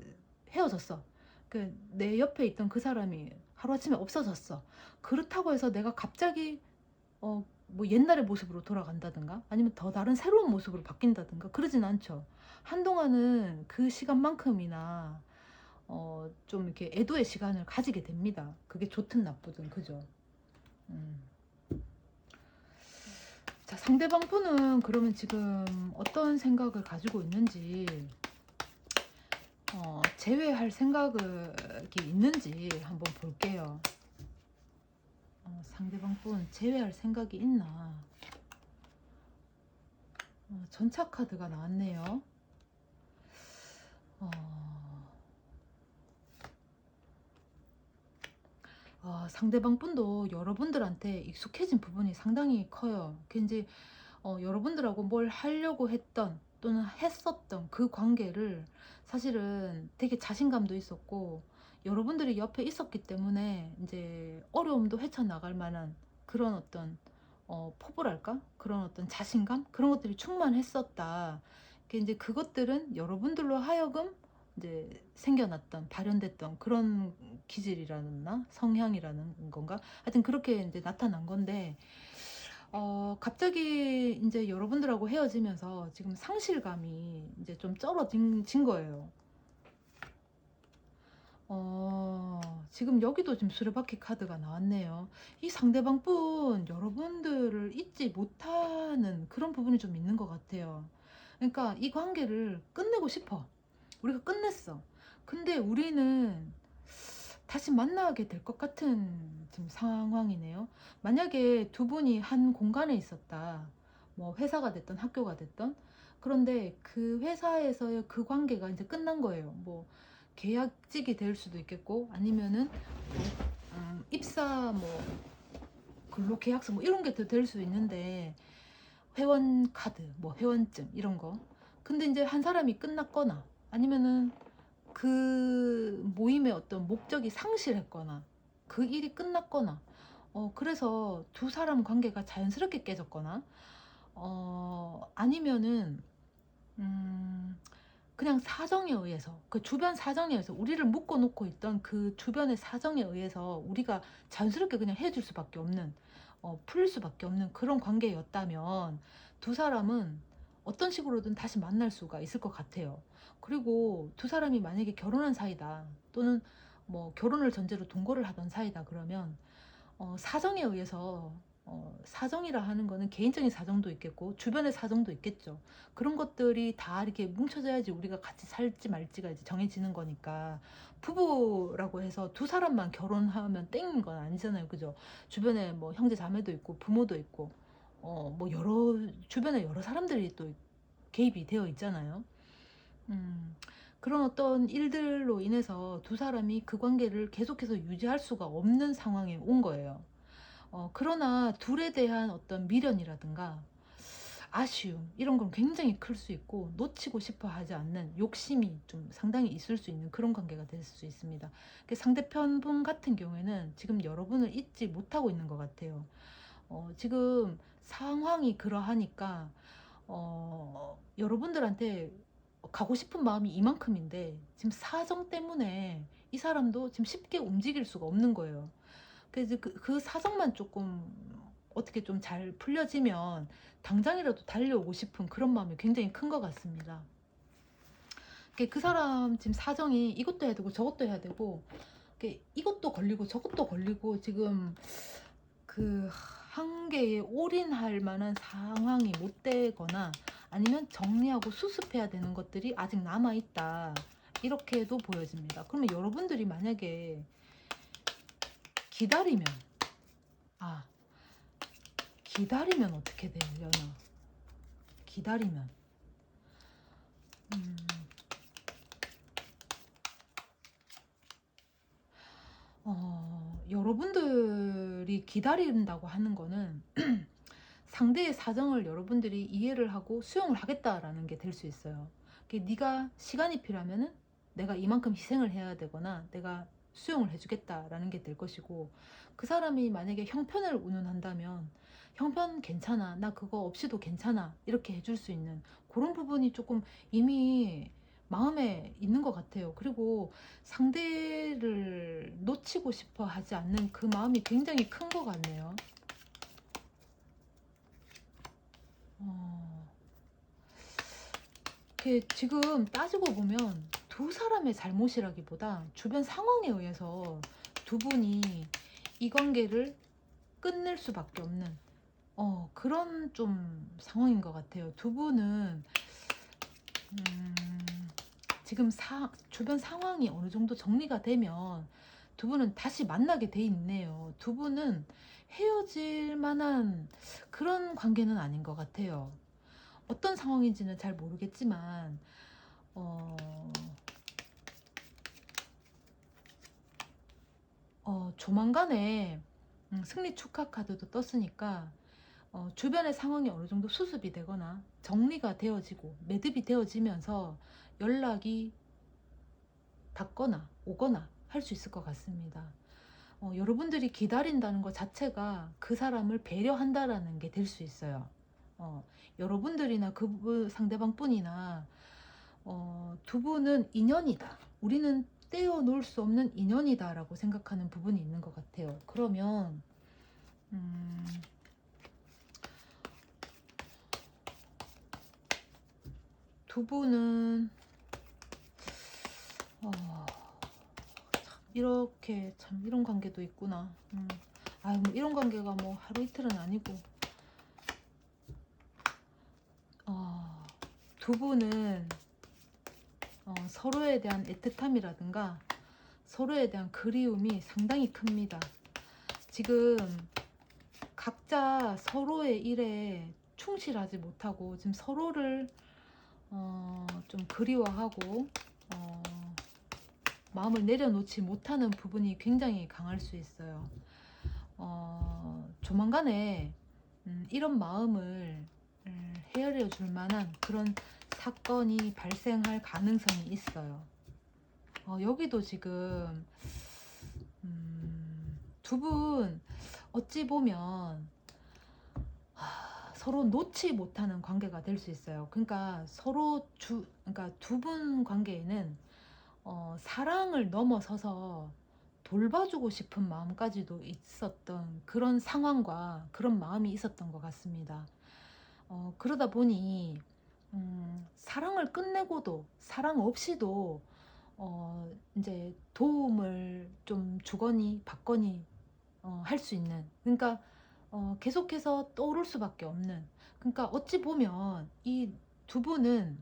헤어졌어. 내 옆에 있던 그 사람이 하루아침에 없어졌어. 그렇다고 해서 내가 갑자기 뭐 옛날의 모습으로 돌아간다든가 아니면 더 다른 새로운 모습으로 바뀐다든가 그러진 않죠. 한동안은 그 시간만큼이나 좀 이렇게 애도의 시간을 가지게 됩니다. 그게 좋든 나쁘든 그죠. 음. 자, 상대방 분은 그러면 지금 어떤 생각을 가지고 있는지 제외할 생각이 있는지 한번 볼게요. 상대방 분 제외할 생각이 있나? 전차 카드가 나왔네요. 상대방 분도 여러분들한테 익숙해진 부분이 상당히 커요. 그 이제 여러분들하고 뭘 하려고 했던 또는 했었던 그 관계를 사실은 되게 자신감도 있었고 여러분들이 옆에 있었기 때문에 이제 어려움도 헤쳐나갈 만한 그런 어떤 포부랄까? 그런 어떤 자신감? 그런 것들이 충만했었다. 이제 그것들은 여러분들로 하여금 이제 생겨났던 발현됐던 그런 기질이라나 성향이라는 건가? 하여튼 그렇게 이제 나타난 건데 갑자기 이제 여러분들하고 헤어지면서 지금 상실감이 이제 좀 쩔어진 거예요. 지금 여기도 지금 수레바퀴 카드가 나왔네요. 이 상대방 분 여러분들을 잊지 못하는 그런 부분이 좀 있는 것 같아요. 그러니까 이 관계를 끝내고 싶어. 우리가 끝냈어. 근데 우리는 다시 만나게 될 것 같은 지금 상황이네요. 만약에 두 분이 한 공간에 있었다. 뭐 회사가 됐든 학교가 됐든. 그런데 그 회사에서의 그 관계가 이제 끝난 거예요. 뭐 계약직이 될 수도 있겠고 아니면은 뭐, 입사 뭐 근로계약서 뭐 이런 게 더 될 수 있는데 회원 카드, 뭐 회원증 이런 거. 근데 이제 한 사람이 끝났거나 아니면은 그 모임의 어떤 목적이 상실했거나 그 일이 끝났거나 그래서 두 사람 관계가 자연스럽게 깨졌거나 아니면은 음, 그냥 사정에 의해서 그 주변 사정에 의해서 우리를 묶어 놓고 있던 그 주변의 사정에 의해서 우리가 자연스럽게 그냥 헤어질 수밖에 없는 풀릴 수밖에 없는 그런 관계였다면 두 사람은 어떤 식으로든 다시 만날 수가 있을 것 같아요. 그리고 두 사람이 만약에 결혼한 사이다 또는 뭐 결혼을 전제로 동거를 하던 사이다 그러면 사정에 의해서 사정이라 하는 거는 개인적인 사정도 있겠고 주변의 사정도 있겠죠. 그런 것들이 다 이렇게 뭉쳐져야지 우리가 같이 살지 말지가 이제 정해지는 거니까 부부라고 해서 두 사람만 결혼하면 땡인 건 아니잖아요. 그죠? 주변에 뭐 형제 자매도 있고 부모도 있고 뭐 여러 주변에 여러 사람들이 또 개입이 되어 있잖아요. 음, 그런 어떤 일들로 인해서 두 사람이 그 관계를 계속해서 유지할 수가 없는 상황에 온 거예요. 그러나 둘에 대한 어떤 미련이라든가 아쉬움 이런 건 굉장히 클 수 있고 놓치고 싶어 하지 않는 욕심이 좀 상당히 있을 수 있는 그런 관계가 될 수 있습니다. 상대편 분 같은 경우에는 지금 여러분을 잊지 못하고 있는 것 같아요. 지금 상황이 그러하니까 여러분들한테 가고 싶은 마음이 이만큼인데 지금 사정 때문에 이 사람도 지금 쉽게 움직일 수가 없는 거예요. 그래서 그 사정만 조금 어떻게 좀 잘 풀려지면 당장이라도 달려오고 싶은 그런 마음이 굉장히 큰 것 같습니다. 그 사람 지금 사정이 이것도 해야 되고 저것도 해야 되고 이것도 걸리고 저것도 걸리고 지금 그 한계에 올인할 만한 상황이 못 되거나 아니면 정리하고 수습해야 되는 것들이 아직 남아있다. 이렇게도 보여집니다. 그러면 여러분들이 만약에 기다리면 아 기다리면 어떻게 되려나. 기다리면 음, 여러분들이 기다린다고 하는 거는 상대의 사정을 여러분들이 이해를 하고 수용을 하겠다라는 게 될 수 있어요. 네가 시간이 필요하면은 내가 이만큼 희생을 해야 되거나 내가 수용을 해주겠다라는 게 될 것이고 그 사람이 만약에 형편을 운운한다면 형편 괜찮아 나 그거 없이도 괜찮아 이렇게 해줄 수 있는 그런 부분이 조금 이미 마음에 있는 것 같아요. 그리고 상대를 놓치고 싶어 하지 않는 그 마음이 굉장히 큰 것 같네요. 어, 지금 따지고 보면 두 사람의 잘못이라기보다 주변 상황에 의해서 두 분이 이 관계를 끝낼 수밖에 없는 그런 좀 상황인 것 같아요. 두 분은 음, 지금 주변 상황이 어느 정도 정리가 되면 두 분은 다시 만나게 돼 있네요. 두 분은 헤어질 만한 그런 관계는 아닌 것 같아요. 어떤 상황인지는 잘 모르겠지만 어, 조만간에 승리 축하 카드도 떴으니까 주변의 상황이 어느 정도 수습이 되거나 정리가 되어지고 매듭이 되어지면서 연락이 닿거나 오거나 할 수 있을 것 같습니다. 여러분들이 기다린다는 것 자체가 그 사람을 배려한다라는 게 될 수 있어요. 여러분들이나 상대방 뿐이나 두 분은 인연이다. 우리는 떼어놓을 수 없는 인연이다라고 생각하는 부분이 있는 것 같아요. 그러면 두 분은 이렇게 참 이런 관계도 있구나. 뭐 이런 관계가 뭐 하루 이틀은 아니고 두 분은 서로에 대한 애틋함이라든가 서로에 대한 그리움이 상당히 큽니다. 지금 각자 서로의 일에 충실하지 못하고 지금 서로를 좀 그리워하고 마음을 내려놓지 못하는 부분이 굉장히 강할 수 있어요. 조만간에 이런 마음을 헤아려 줄 만한 그런 사건이 발생할 가능성이 있어요. 여기도 지금 두 분 어찌 보면 서로 놓지 못하는 관계가 될 수 있어요. 그러니까 그러니까 두 분 관계에는 사랑을 넘어서서 돌봐주고 싶은 마음까지도 있었던 그런 상황과 그런 마음이 있었던 것 같습니다. 그러다 보니 사랑을 끝내고도 사랑 없이도 이제 도움을 좀 주거니 받거니 할 수 있는, 그러니까 계속해서 떠오를 수밖에 없는, 그러니까 어찌 보면 이 두 분은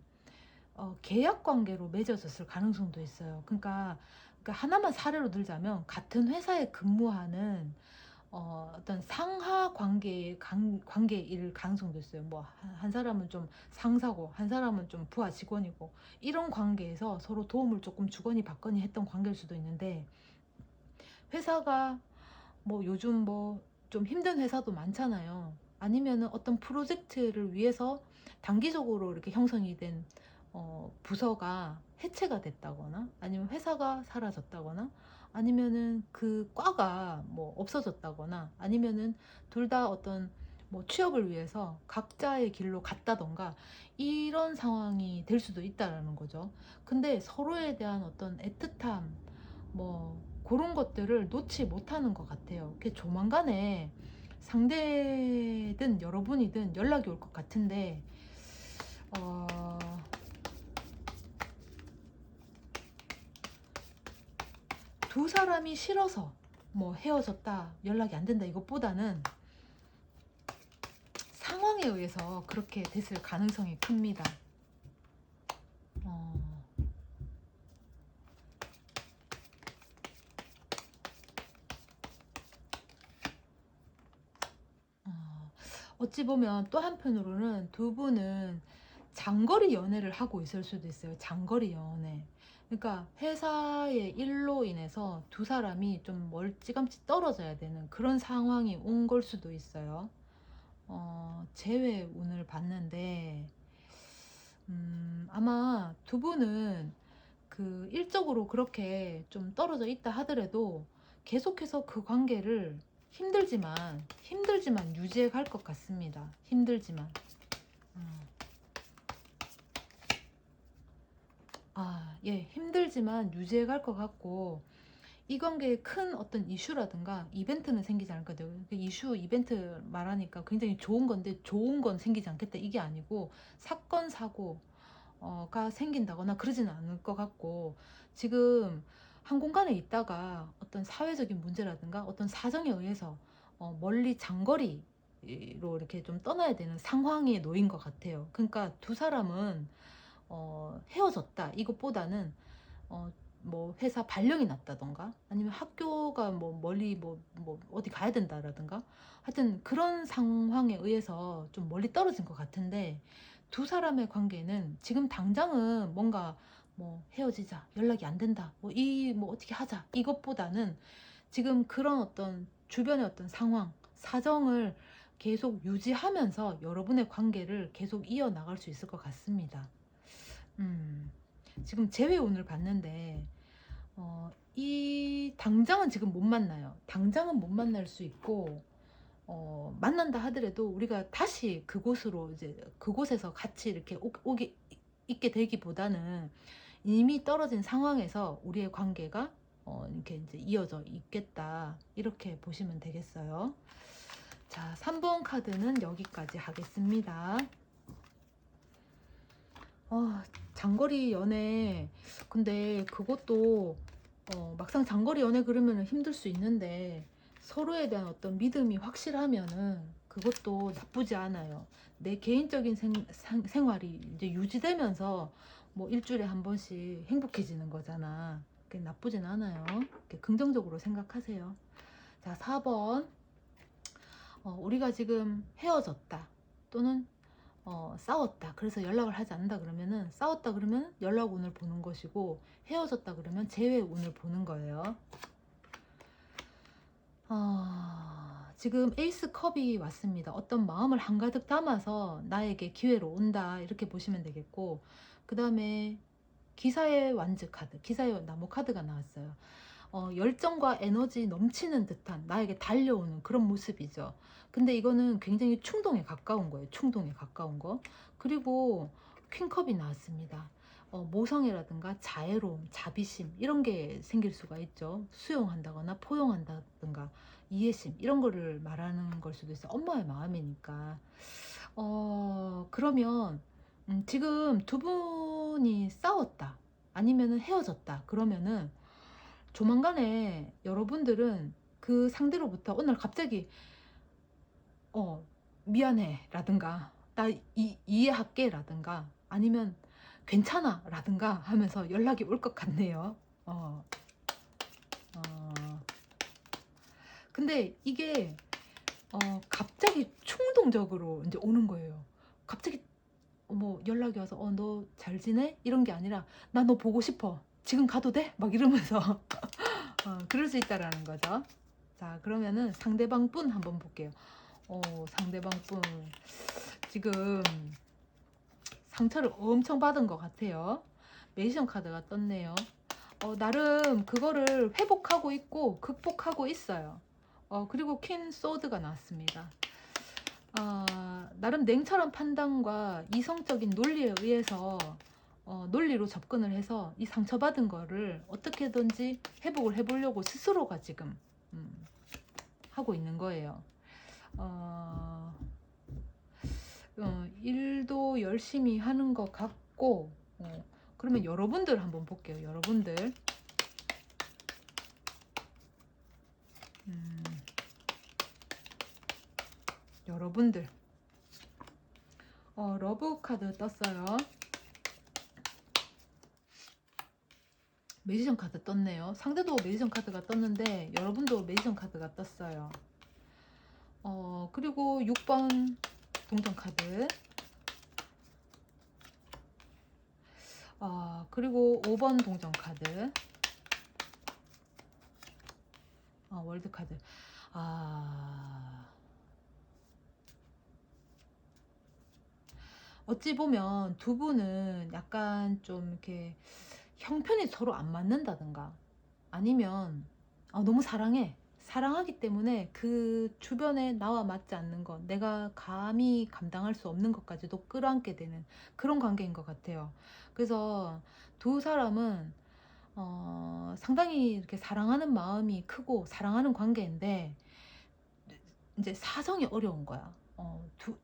계약 관계로 맺어졌을 가능성도 있어요. 그러니까 하나만 사례로 들자면 같은 회사에 근무하는 어떤 상하 관계일 가능성도 있어요. 뭐 한 사람은 좀 상사고 한 사람은 좀 부하 직원이고, 이런 관계에서 서로 도움을 조금 주거니 받거니 했던 관계일 수도 있는데, 회사가 뭐 요즘 뭐 좀 힘든 회사도 많잖아요. 아니면은 어떤 프로젝트를 위해서 단기적으로 이렇게 형성이 된 부서가 해체가 됐다거나, 아니면 회사가 사라졌다거나, 아니면은 그 과가 뭐 없어졌다거나, 아니면은 둘 다 어떤 뭐 취업을 위해서 각자의 길로 갔다던가, 이런 상황이 될 수도 있다라는 거죠. 근데 서로에 대한 어떤 애틋함, 뭐 그런 것들을 놓지 못하는 것 같아요. 그 조만간에 상대든 여러분이든 연락이 올 것 같은데, 어, 두 사람이 싫어서 뭐 헤어졌다, 연락이 안 된다, 이것보다는 상황에 의해서 그렇게 됐을 가능성이 큽니다. 어, 어찌 보면 또 한편으로는 두 분은 장거리 연애를 하고 있을 수도 있어요. 장거리 연애. 그러니까 회사의 일로 인해서 두 사람이 좀 멀찌감치 떨어져야 되는 그런 상황이 온 걸 수도 있어요. 재회 운을 봤는데, 아마 두 분은 그 일적으로 그렇게 좀 떨어져 있다 하더라도 계속해서 그 관계를 힘들지만 유지해 갈 것 같습니다. 힘들지만. 예, 힘들지만 유지해 갈 것 같고, 이 관계에 큰 어떤 이슈라든가 이벤트는 생기지 않을 거예요. 이슈, 이벤트 말하니까 굉장히 좋은 건데, 좋은 건 생기지 않겠다 이게 아니고, 사건, 사고가 생긴다거나 그러지는 않을 것 같고, 지금 한 공간에 있다가 어떤 사회적인 문제라든가 어떤 사정에 의해서 멀리 장거리로 이렇게 좀 떠나야 되는 상황에 놓인 것 같아요. 그러니까 두 사람은 헤어졌다 이것보다는 뭐 회사 발령이 났다던가, 아니면 학교가 뭐 멀리 뭐 어디 가야 된다라든가, 하여튼 그런 상황에 의해서 좀 멀리 떨어진 것 같은데, 두 사람의 관계는 지금 당장은 뭔가 뭐 헤어지자, 연락이 안 된다, 뭐 어떻게 하자 이것보다는 지금 그런 어떤 주변의 어떤 상황, 사정을 계속 유지하면서 여러분의 관계를 계속 이어나갈 수 있을 것 같습니다. 음, 지금 재회운을 봤는데, 이 당장은 지금 못 만나요. 당장은 못 만날 수 있고, 만난다 하더라도 우리가 다시 그곳으로 이제 그곳에서 같이 이렇게 오게 있게 되기보다는 이미 떨어진 상황에서 우리의 관계가 이렇게 이제 이어져 있겠다, 이렇게 보시면 되겠어요. 자, 3번 카드는 여기까지 하겠습니다. 장거리 연애, 근데 그것도 막상 장거리 연애 그러면 힘들 수 있는데, 서로에 대한 어떤 믿음이 확실하면은 그것도 나쁘지 않아요. 내 개인적인 생활이 이제 유지되면서 뭐 일주일에 한 번씩 행복해지는 거잖아. 나쁘진 않아요. 이렇게 긍정적으로 생각하세요. 자, 4번. 우리가 지금 헤어졌다 또는 싸웠다 그래서 연락을 하지 않는다 그러면은, 싸웠다 그러면 연락 운을 보는 것이고, 헤어졌다 그러면 재회 운을 보는 거예요. 지금 에이스 컵이 왔습니다. 어떤 마음을 한가득 담아서 나에게 기회로 온다 이렇게 보시면 되겠고, 그 다음에 기사의 완즈 카드, 기사의 나무 카드가 나왔어요. 열정과 에너지 넘치는 듯한, 나에게 달려오는 그런 모습이죠. 근데 이거는 굉장히 충동에 가까운 거예요. 충동에 가까운 거. 그리고 퀸컵이 나왔습니다. 모성애라든가 자애로움, 자비심 이런 게 생길 수가 있죠. 수용한다거나 포용한다든가 이해심 이런 거를 말하는 걸 수도 있어요. 엄마의 마음이니까. 그러면 지금 두 분이 싸웠다 아니면은 헤어졌다 그러면은, 조만간에 여러분들은 그 상대로부터 어느 날 갑자기 미안해 라든가 나 이해할게 라든가 아니면 괜찮아 라든가 하면서 연락이 올 것 같네요. 근데 이게 갑자기 충동적으로 이제 오는 거예요. 갑자기 뭐 연락이 와서 너 잘 지내? 이런 게 아니라 나 너 보고 싶어. 지금 가도 돼? 막 이러면서 그럴 수 있다라는 거죠. 자, 그러면은 상대방 분 한번 볼게요. 상대방 분 지금 상처를 엄청 받은 것 같아요. 매지션 카드가 떴네요. 나름 그거를 회복하고 있고 극복하고 있어요. 그리고 퀸 소드가 나왔습니다. 나름 냉철한 판단과 이성적인 논리에 의해서 논리로 접근을 해서 이 상처받은 거를 어떻게든지 회복을 해보려고 스스로가 지금 하고 있는 거예요. 일도 열심히 하는 것 같고, 그러면 여러분들 한번 볼게요. 여러분들. 여러분들. 러브 카드 떴어요. 매지션 카드 떴네요. 상대도 매지션 카드가 떴는데 여러분도 매지션 카드가 떴어요. 그리고 6번 동전 카드. 그리고 5번 동전 카드. 월드 카드. 어찌 보면 두 분은 약간 좀 이렇게 형편이 서로 안 맞는다든가 아니면 너무 사랑하기 때문에 그 주변에 나와 맞지 않는 것, 내가 감히 감당할 수 없는 것까지도 끌어안게 되는 그런 관계인 것 같아요. 그래서 두 사람은 상당히 이렇게 사랑하는 마음이 크고 사랑하는 관계인데, 이제 사정이 어려운 거야.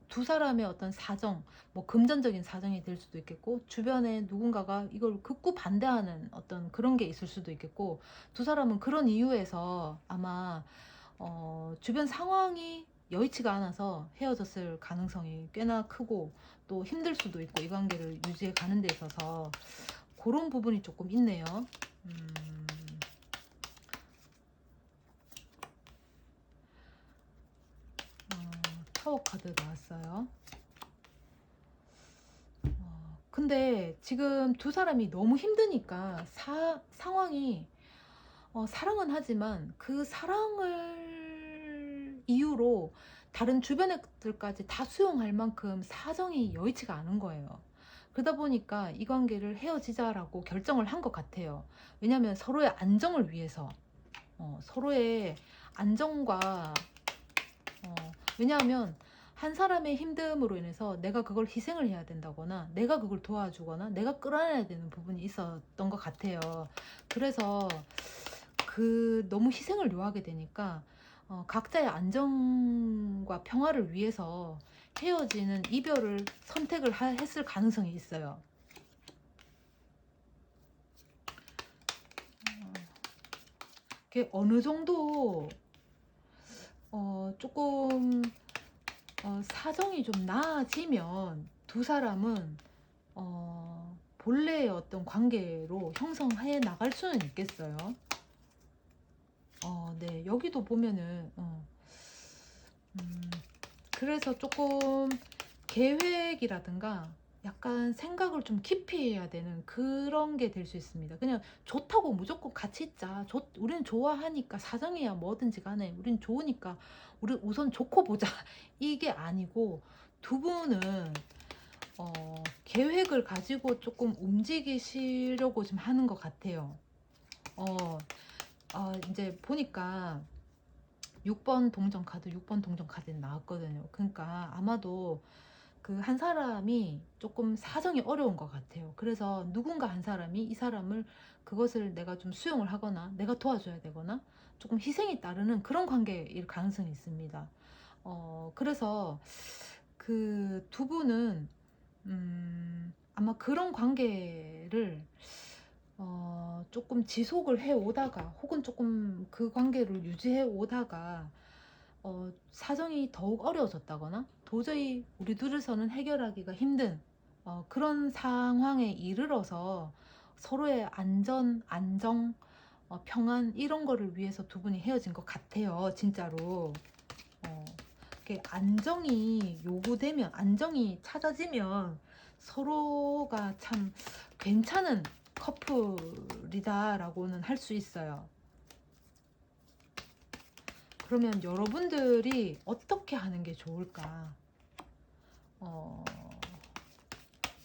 두 사람의 어떤 사정, 뭐 금전적인 사정이 될 수도 있겠고, 주변에 누군가가 이걸 극구 반대하는 어떤 그런 게 있을 수도 있겠고, 두 사람은 그런 이유에서 아마 주변 상황이 여의치가 않아서 헤어졌을 가능성이 꽤나 크고, 또 힘들 수도 있고, 이 관계를 유지해 가는 데 있어서 그런 부분이 조금 있네요. 타워 카드 나왔어요. 근데 지금 두 사람이 너무 힘드니까 상황이 사랑은 하지만 그 사랑을 이유로 다른 주변 애들까지 다 수용할 만큼 사정이 여의치가 않은 거예요. 그러다 보니까 이 관계를 헤어지자라고 결정을 한 것 같아요. 왜냐하면 서로의 안정을 위해서, 서로의 안정과 왜냐하면 한 사람의 힘듦으로 인해서 내가 그걸 희생을 해야 된다거나 내가 그걸 도와주거나 내가 끌어내야 되는 부분이 있었던 것 같아요. 그래서 너무 희생을 요하게 되니까 각자의 안정과 평화를 위해서 헤어지는 이별을 선택을 했을 가능성이 있어요. 그게 어느 정도 조금 사정이 좀 나아지면 두 사람은 본래의 어떤 관계로 형성해 나갈 수는 있겠어요. 네, 여기도 보면은 그래서 조금 계획이라든가 약간 생각을 좀 깊이 해야 되는 그런 게 될 수 있습니다. 그냥 좋다고 무조건 같이 있자. 우리는 좋아하니까 사정이야 뭐든지 간에 우린 좋으니까 우리 우선 좋고 보자. 이게 아니고 두 분은 계획을 가지고 조금 움직이시려고 좀 하는 것 같아요. 이제 보니까 6번 동전 카드, 6번 동전 카드 나왔거든요. 그러니까 아마도 그 한 사람이 조금 사정이 어려운 것 같아요. 그래서 누군가 한 사람이 이 사람을 그것을 내가 좀 수용을 하거나 내가 도와줘야 되거나 조금 희생이 따르는 그런 관계일 가능성이 있습니다. 그래서 그 두 분은 아마 그런 관계를 조금 지속을 해 오다가 혹은 조금 그 관계를 유지해 오다가 사정이 더욱 어려워졌다거나 도저히 우리 둘이서는 해결하기가 힘든 그런 상황에 이르러서 서로의 안정, 평안 이런 거를 위해서 두 분이 헤어진 것 같아요. 진짜로. 이렇게 안정이 요구되면, 안정이 찾아지면 서로가 참 괜찮은 커플이다라고는 할 수 있어요. 그러면 여러분들이 어떻게 하는 게 좋을까?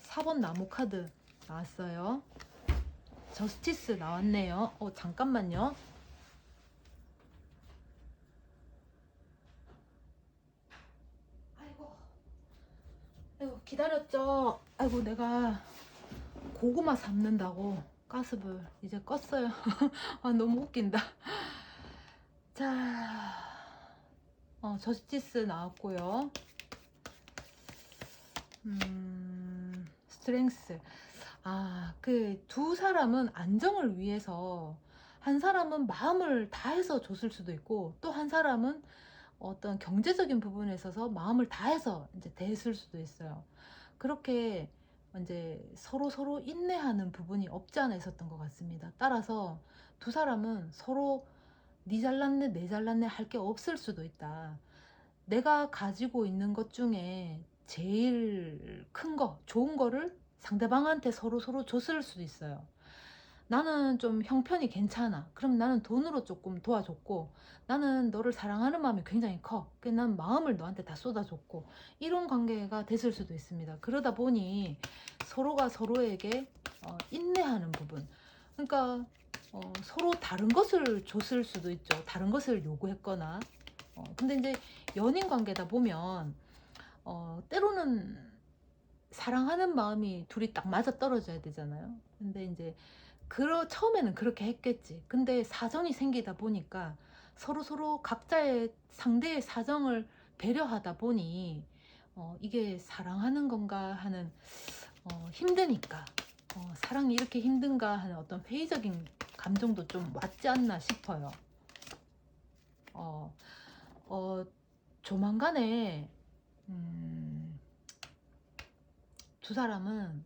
4번 나무 카드 나왔어요. 저스티스 나왔네요. 잠깐만요. 아이고 기다렸죠? 아이고 내가 고구마 삶는다고 가스불 이제 껐어요. 너무 웃긴다. 자, 저스티스 나왔고요. 스트렝스. 그 두 사람은 안정을 위해서 한 사람은 마음을 다해서 줬을 수도 있고 또 한 사람은 어떤 경제적인 부분에 있어서 마음을 다해서 이제 대했을 수도 있어요. 그렇게 이제 서로 인내하는 부분이 없지 않아 있었던 것 같습니다. 따라서 두 사람은 서로 니 잘났네 내 잘났네 할 게 없을 수도 있다. 내가 가지고 있는 것 중에 제일 큰 거, 좋은 거를 상대방한테 서로 줬을 수도 있어요. 나는 좀 형편이 괜찮아. 그럼 나는 돈으로 조금 도와줬고, 나는 너를 사랑하는 마음이 굉장히 커. 그래서 난 마음을 너한테 다 쏟아줬고, 이런 관계가 됐을 수도 있습니다. 그러다 보니 서로가 서로에게 인내하는 부분. 그러니까 서로 다른 것을 줬을 수도 있죠. 다른 것을 요구했거나. 근데 이제 연인 관계다 보면 때로는 사랑하는 마음이 둘이 딱 맞아 떨어져야 되잖아요. 근데 이제 처음에는 그렇게 했겠지. 근데 사정이 생기다 보니까 서로 각자의 상대의 사정을 배려하다 보니 이게 사랑하는 건가 하는 힘드니까 사랑이 이렇게 힘든가 하는 어떤 회의적인 감정도 좀 왔지 않나 싶어요. 조만간에 두 사람은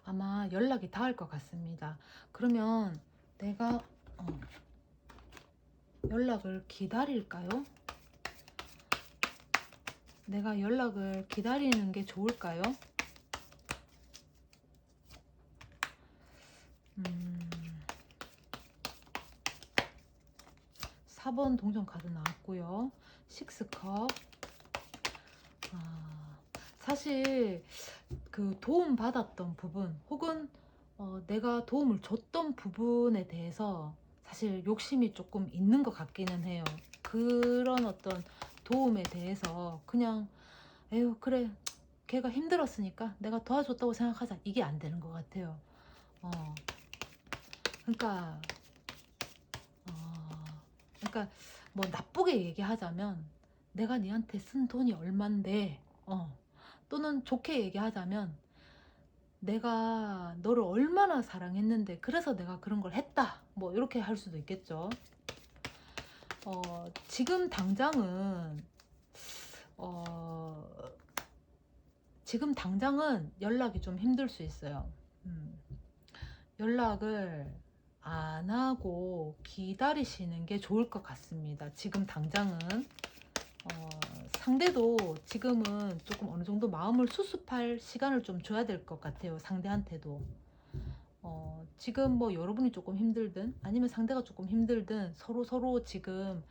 아마 연락이 닿을 것 같습니다. 그러면 내가 연락을 기다릴까요? 내가 연락을 기다리는 게 좋을까요? 4번 동전 카드 나왔고요. 6컵. 사실 그 도움 받았던 부분 혹은 내가 도움을 줬던 부분에 대해서 사실 욕심이 조금 있는 것 같기는 해요. 그런 어떤 도움에 대해서 그냥 에휴 그래 걔가 힘들었으니까 내가 도와줬다고 생각하자 이게 안 되는 것 같아요. 그러니까 그러니까 뭐 나쁘게 얘기하자면 내가 니한테 쓴 돈이 얼만데 또는 좋게 얘기하자면 내가 너를 얼마나 사랑했는데 그래서 내가 그런 걸 했다 뭐 이렇게 할 수도 있겠죠. 지금 당장은 지금 당장은 연락이 좀 힘들 수 있어요. 연락을 안 하고 기다리시는 게 좋을 것 같습니다. 지금 당장은 상대도 지금은 조금 어느 정도 마음을 수습할 시간을 좀 줘야 될 것 같아요. 상대한테도. 지금 뭐 여러분이 조금 힘들든 아니면 상대가 조금 힘들든 서로 지금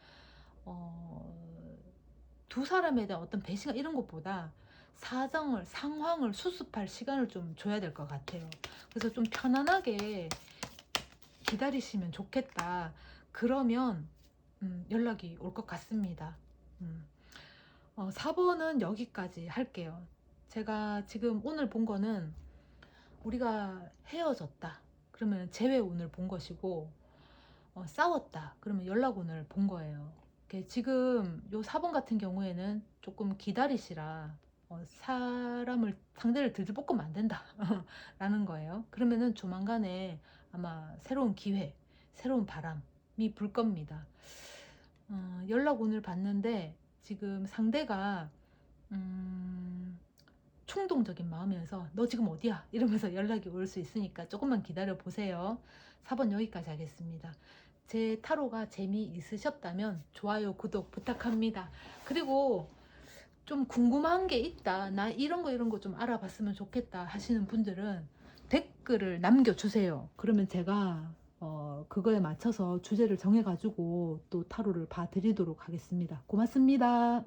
두 사람에 대한 어떤 배신감 이런 것보다 상황을 수습할 시간을 좀 줘야 될 것 같아요. 그래서 좀 편안하게 기다리시면 좋겠다. 그러면 연락이 올 것 같습니다. 4번은 여기까지 할게요. 제가 지금 오늘 본 거는 우리가 헤어졌다. 그러면 재회운을 본 것이고 싸웠다. 그러면 연락운을 본 거예요. 지금 요 4번 같은 경우에는 조금 기다리시라. 상대를 들들볶으면 안 된다. 라는 거예요. 그러면은 조만간에 아마 새로운 기회, 새로운 바람이 불 겁니다. 연락운을 봤는데 지금 상대가 충동적인 마음이어서 너 지금 어디야? 이러면서 연락이 올 수 있으니까 조금만 기다려 보세요. 4번 여기까지 하겠습니다. 제 타로가 재미있으셨다면 좋아요, 구독 부탁합니다. 그리고 좀 궁금한 게 있다. 나 이런 거 좀 알아봤으면 좋겠다 하시는 분들은 댓글을 남겨주세요. 그러면 제가 그거에 맞춰서 주제를 정해가지고 또 타로를 봐드리도록 하겠습니다. 고맙습니다.